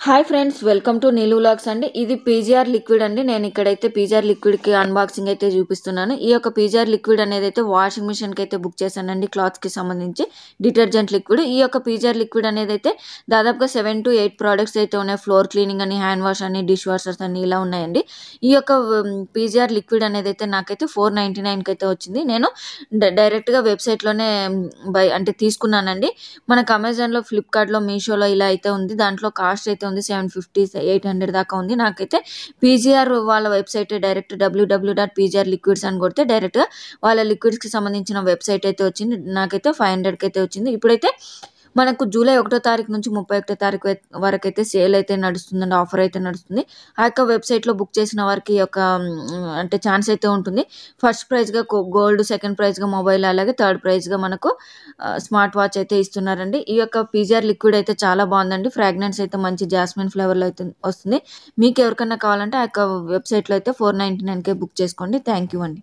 Hi friends, welcome to Neelu vlogs అండి. ఇది PGR liquid అండి. నేను ఇక్కడైతే పీజీఆర్ లిక్విడ్ కి అన్బాక్సింగ్ అయితే చూపిస్తున్నాను. ఈ యొక్క పీజీఆర్ లిక్విడ్ అనేది అయితే వాషింగ్ మిషన్ కి అయితే బుక్ చేశానండి, క్లాత్ కి సంబంధించి డిటర్జెంట్ లిక్విడ్. ఈ యొక్క పీజీఆర్ లిక్విడ్ అనేది అయితే దాదాపుగా 7 to 8 ప్రోడక్ట్స్ అయితే ఉన్నాయి. ఫ్లోర్ క్లీనింగ్ అని, హ్యాండ్ వాష్ అని, డిష్ వాషర్స్ అని ఇలా ఉన్నాయండి. ఈ యొక్క పీజీఆర్ లిక్విడ్ అనేది అయితే నాకైతే 499 కి అయితే వచ్చింది. నేను డైరెక్ట్ గా వెబ్సైట్ లోనే తీసుకున్నానండి. మనకు అమెజాన్ లో, ఫ్లిప్కార్ట్ లో, మీషోలో ఇలా అయితే ఉంది. దాంట్లో కాస్ట్ అయితే ఉంది 750 800 దాకా ఉంది. నాకైతే పీజీఆర్ వాళ్ళ వెబ్సైట్ డైరెక్ట్ www.pgrliquids అని కొడితే డైరెక్ట్ గా వాళ్ళ లిక్విడ్స్ కి సంబంధించిన వెబ్సైట్ అయితే వచ్చింది. నాకైతే 500 కి అయితే వచ్చింది. ఇప్పుడైతే మనకు జూలై 1వ తారీఖు నుంచి 31వ తారీఖు వరకు అయితే సేల్ అయితే నడుస్తుందండి, ఆఫర్ అయితే నడుస్తుంది. ఆ యొక్క వెబ్సైట్లో బుక్ చేసిన వారికి ఈ యొక్క ఛాన్స్ అయితే ఉంటుంది. ఫస్ట్ ప్రైజ్గా గోల్డ్, సెకండ్ ప్రైజ్గా మొబైల్, అలాగే థర్డ్ ప్రైజ్గా మనకు స్మార్ట్ వాచ్ అయితే ఇస్తున్నారండి. ఈ యొక్క పీజీఆర్ లిక్విడ్ అయితే చాలా బాగుందండి. ఫ్రాగ్రెన్స్ అయితే మంచి జాస్మిన్ ఫ్లేవర్లో అయితే వస్తుంది. మీకు ఎవరికైనా కావాలంటే ఆ యొక్క వెబ్సైట్లో అయితే 499కే బుక్ చేసుకోండి. థ్యాంక్ యూ అండి.